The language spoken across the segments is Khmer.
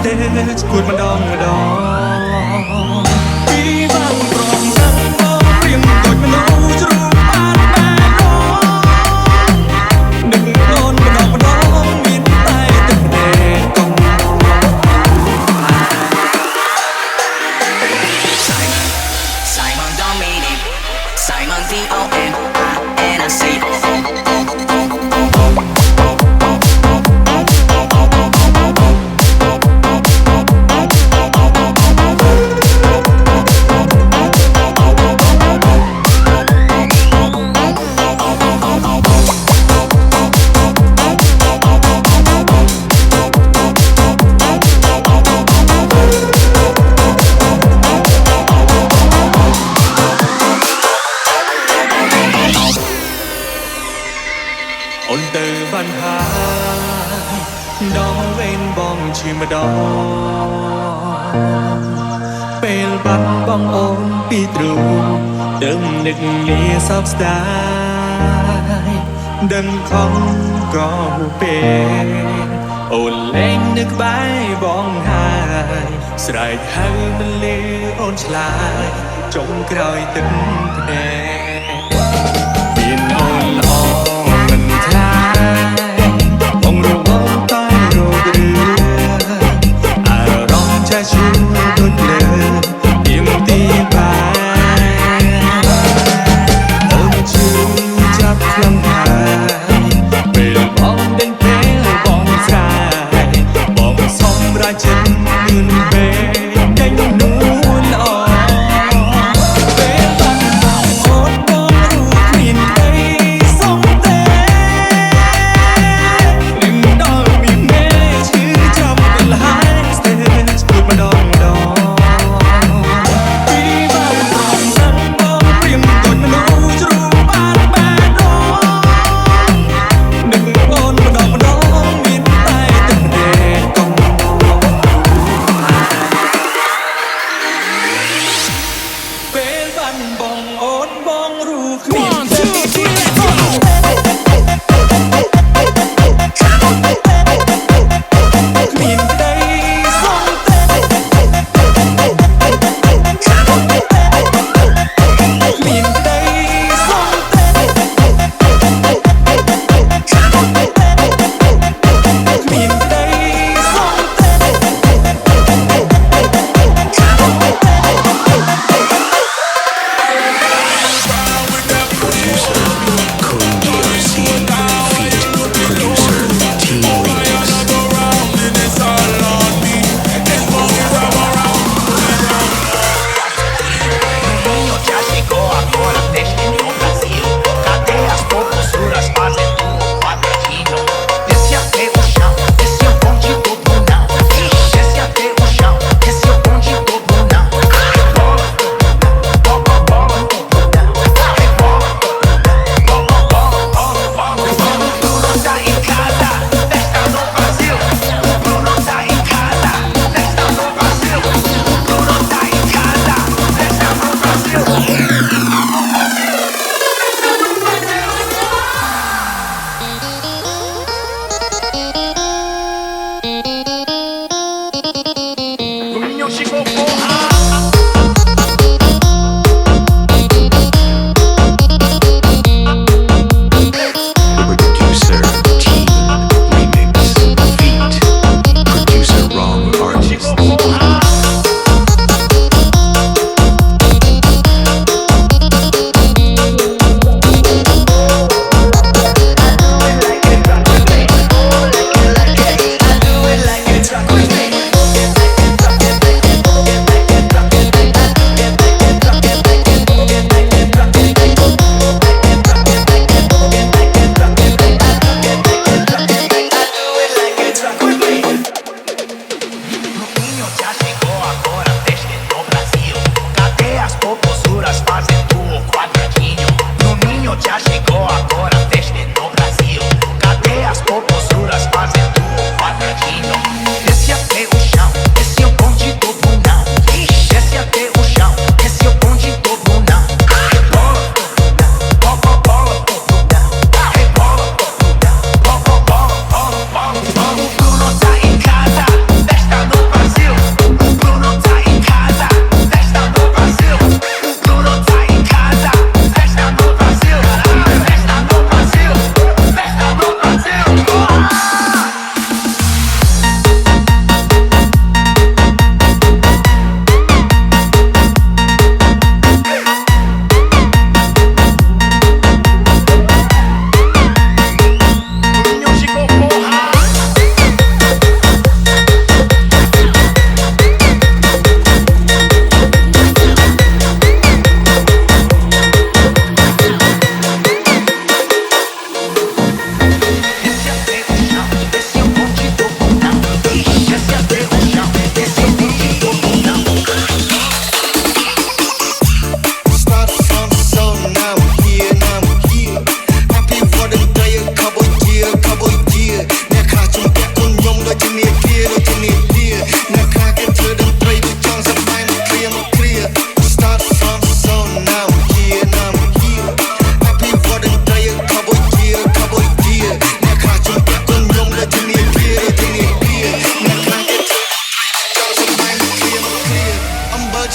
stage គួរម្ដងពីបាំងប្រងដឹងបងព្រៀងដូចមនុស្សជ្រុំបានបែរនឹកអូនម្ដងមានតែទឹកភ្នែកកុំ Simon Dominic Simon D-O-M-I-N-I-C-O-Oអូនទៅបានហើយដងវេនបងឈឺម្ដងពេលបាត់បងអូនពីទ្រូងដើមនឹកលាសោកស្ដាយដឹងខំក៏ពេលអូនលែងនឹកក្បែរបងហើយស្រែកហៅមិនលឺអូនឆ្លើយចុងក្រោយទឹកភ្នែកមានអូនល្អមិនថ្លៃបងរងអូនតែរោគរឿអារម្មណ៍ចាស់ជួដូចលើទៀមទីបាយអូនជឿចាប់ខ្លាំងហើយពេលបងដេញពេលបងស្រែកបងសម្រាប់ចិត្តលឿនពេកដេញនួនល្អពេលបាត់បងអូន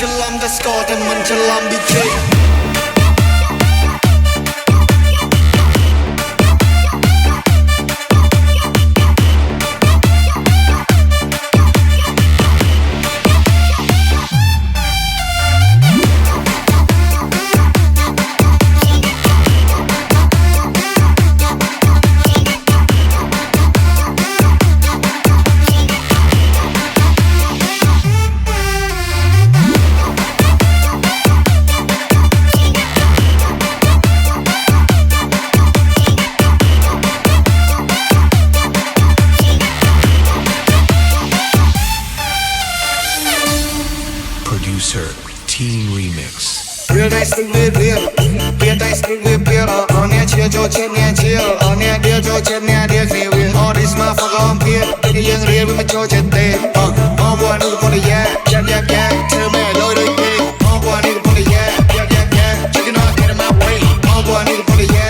ច្រឡំតែស្គាល់តែមិនច្រឡំ DJ Producer Team Remix វាតែស្ទើរវាតែស្ទើរវាអរអ្នកជាចូលចិត្តអ្នកជាអរអ្នកដែលចូលចិត្តអ្នកដែលគ្នាវា All this motherfucker on here តែយើងរៀនវាមិនចូលចិត្តទេអរបងនេះក៏យ៉ាធ្វើមែនលយដូចគេអរបងនេះក៏យ៉ា Chicken out get in my way អរបងនេះក៏យ៉ា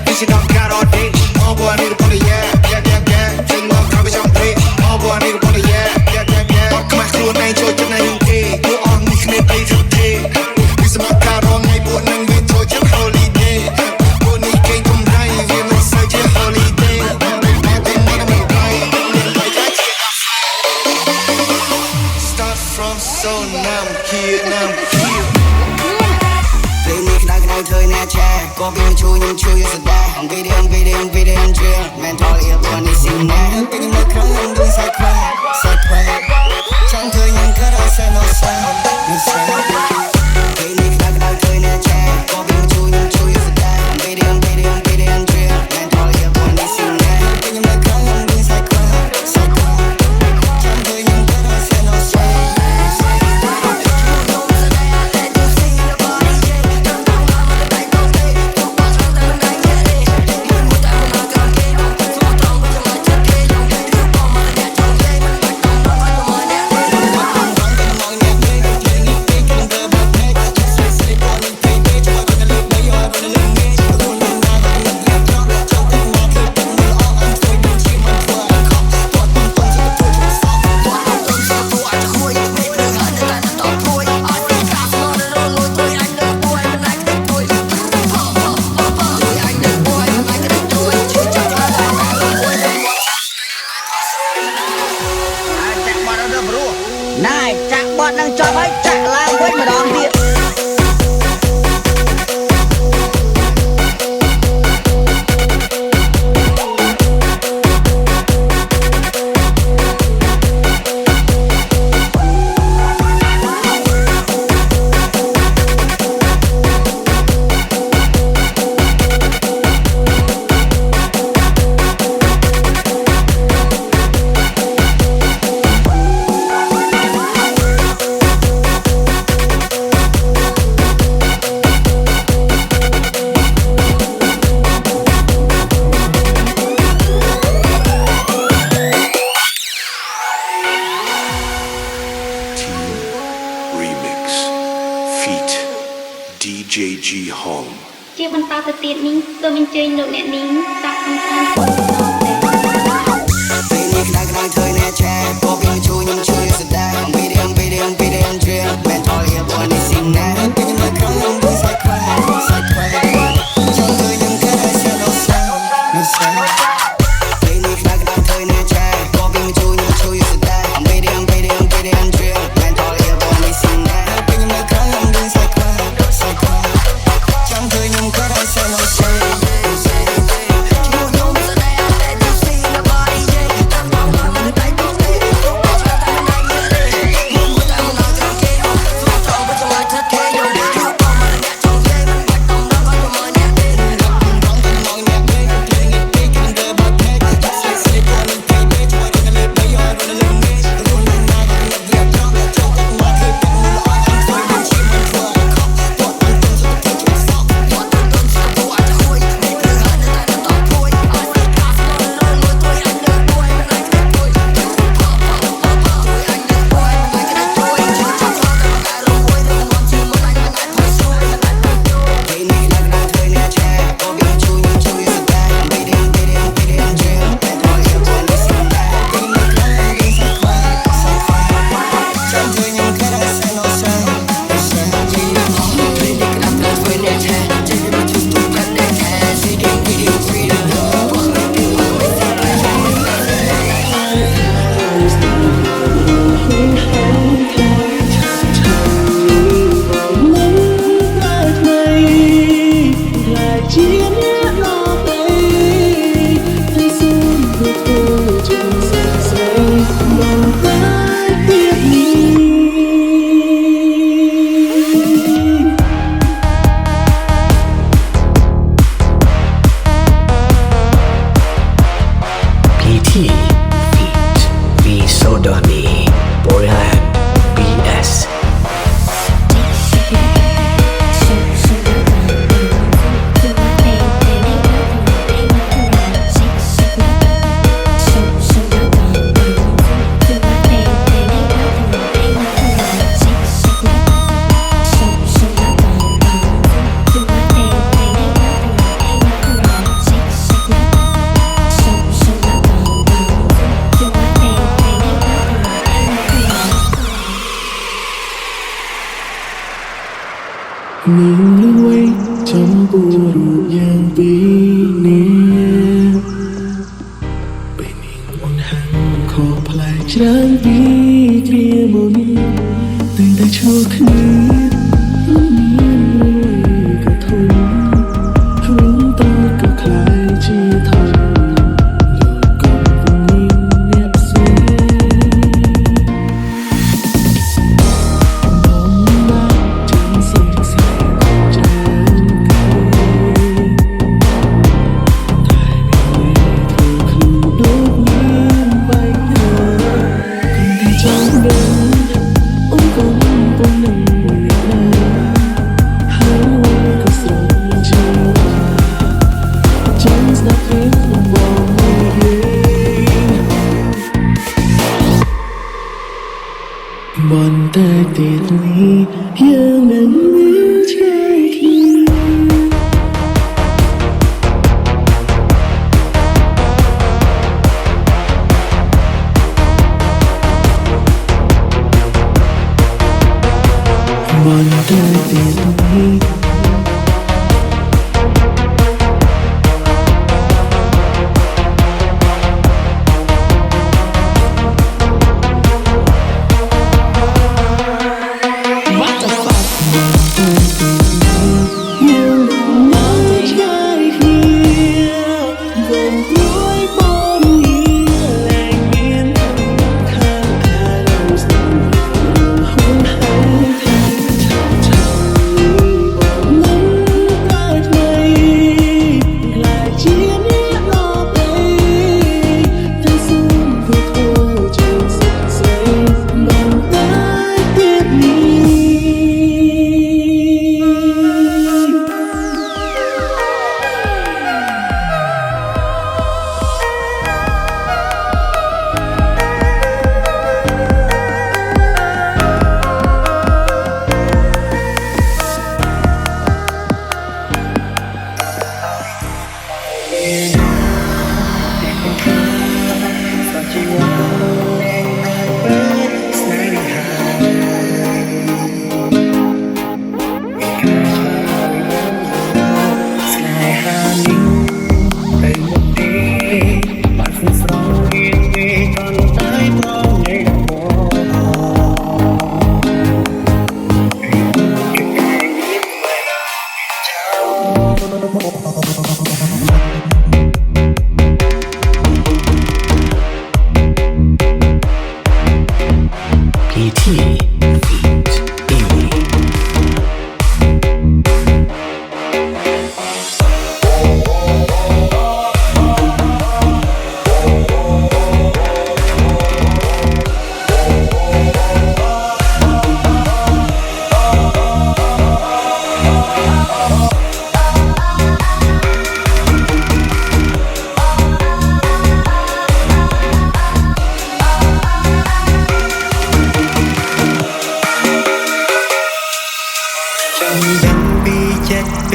This shit don't got all day អរបងនេះក៏យ៉ា Sing more ក្រោយចង់ពេកអរបងនេះក៏យ៉ាអត់ខ្មាស់ខ្លួនឯងចូលចិត្តណាយើងទេពួកអស់នេះគ្នាពេកទៅទេវាសម្រាប់ការរងថ្ងៃពួកនឹងវាចូលចិត្ត holiday ពួកនេះគេកំរៃវាមិនសូវជា holiday តែមិនមិនក្រៃមិនតែជា Start from so now here ពេលនេះក្តៅធ្វើអ្នកឆែក៏វាជួយខ្ញុំជួយស្ដាយវីដេអូជាមិនថលអៀបនេះស៊ីណាពេលនេះមកក្រុងនឹងដូចសាច់ខ្វាចង់ធ្វើខ្ញុំក៏រកសេនោះសាពេលនេះក្តៅធ្វើអ្នកឆែក៏វាជួយខ្ញុំជួយស្ដាយវីដេអូជាមិនថលអៀបនេះស៊ីណាពេលនេះមកក្រុងនឹងដូចសាច់ខ្វាចង់ធ្វើខ្ញុំក៏រកសេនោះសា ណែចាក់បត់នឹងចប់ហើយចាក់ឡើងវិញម្ដងទៀត DJG Home ជាបន្តទៅទៀតនេះសូមអញ្ជើញលោកអ្នកនាងសាកសំខាន់បន្តទៅពេលនេះក្តៅធ្វើអ្នកឆែក៏វាជួយខ្ញុំជួយស្ដាយវីដេអូជាមិនថលអៀបនេះស៊ីណាពេលនេះមកក្រុងនឹងដូចសាច់ខ្វាចង់ធ្វើខ្ញុំក៏រកសេនោះសាពេលនេះក្តៅធ្វើអ្នកឆែក៏វាជួយខ្ញុំជួយស្ដាយវីដេអូជាមិនថលអៀបនេះស៊ីណាពេលនេះមកក្រុងនឹងដូចសាច់ខ្វាចង់ធ្វើខ្ញុំក៏រកសេនោះសា មានលឿនវៃចំពោះរូបយ៉ាងពីរនេះពេលនាងអូនហាំងខុសប្លែកច្រើនពីគ្រាមុនតែតែឈរគ្នាមិនមានលឿនវៃក៏ធំរឿងតើក៏คล้ายជាធំលោកកុំពងមានអ្នកផ្សេងบนแต่ติดนี้ยังนั้นไม่ใช่คิดบนแต่ติดนี้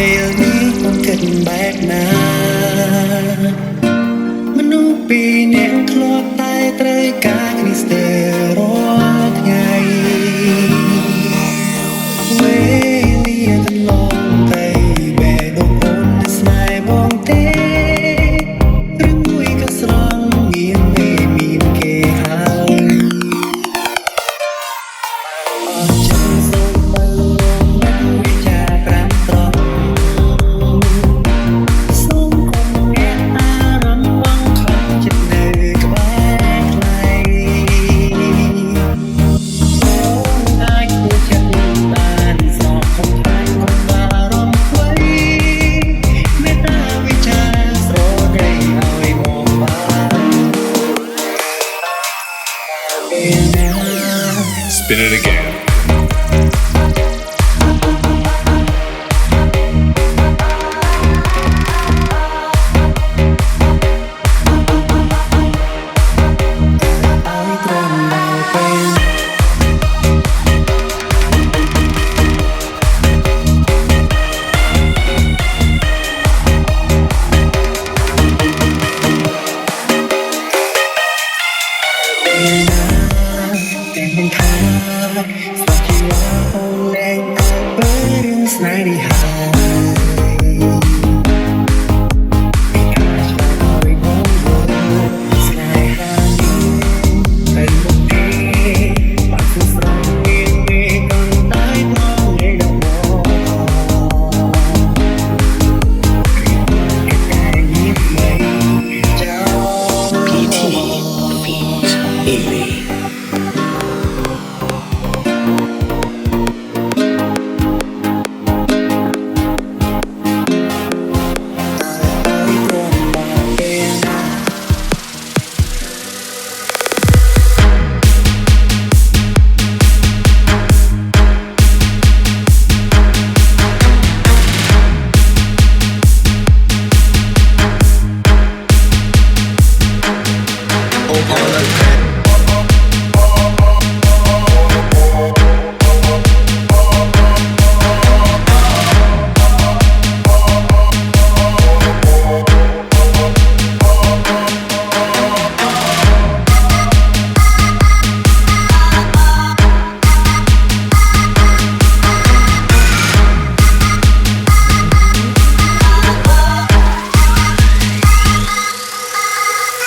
ពេលនេះខ្ញុំគិតបែបណាមនុស្សពីរនាក់ធ្លាប់តែត្រូវការគ្នាស្ទើររាល់ថ្ងៃវេលាកន្លងទៅបែរដងអូនស្នេហ៍បងទេឬមួយក៏ស្រង់មានទេមានគេហើយអត់ចាំសូមទៅមិនវិចារប្រាំត្រង់សូម ស្នេហ៍នេះហើយ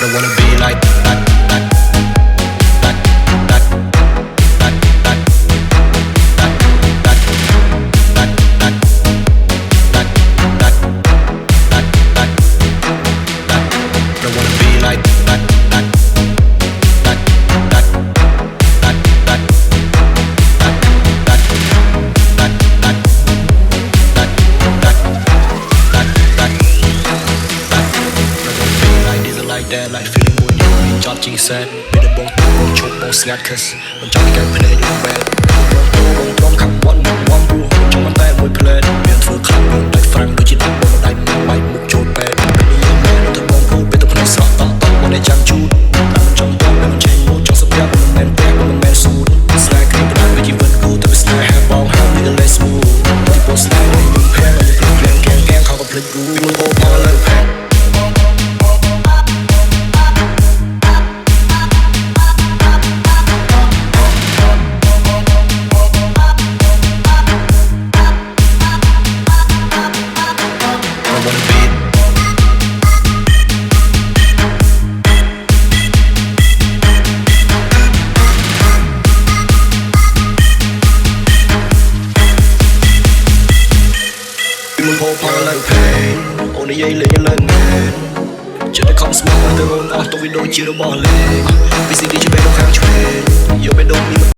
I wanna be like that. Like feeling more new, job G said. Made a bone, choke, bone, snap, kiss. When Johnny got played in bed. Bone, drum, come, one, boo. Trong bàn tay mùi play. Miền thừa khăn, miền like Frank, đôi chỉ tóc, bông đai, bay, mục chốt bed. Bên đi yên mê, nó thật bông, cô, bên tập này sọt, tóc, bọn này chăm chút. Làm trong tóc, bên trên mũ, trong sắp ghép, bên men tè, bên men suit. Snack, cream, bên đai, bên chỉ vẫn cool, tập snack, hair ball, how nigga less smooth. Tôi đi bộ snack, này đừng pair, này đừng gang, không có play groove. Bị mùi ô, bao lời pack. Mình hô phá lời phê ôn đi dây lên lên nghề chưa đã không smart từ ôn tôi video chưa đâu bỏ lệ vì gì đi chưa biết đâu kháng chuyện yêu bên đâu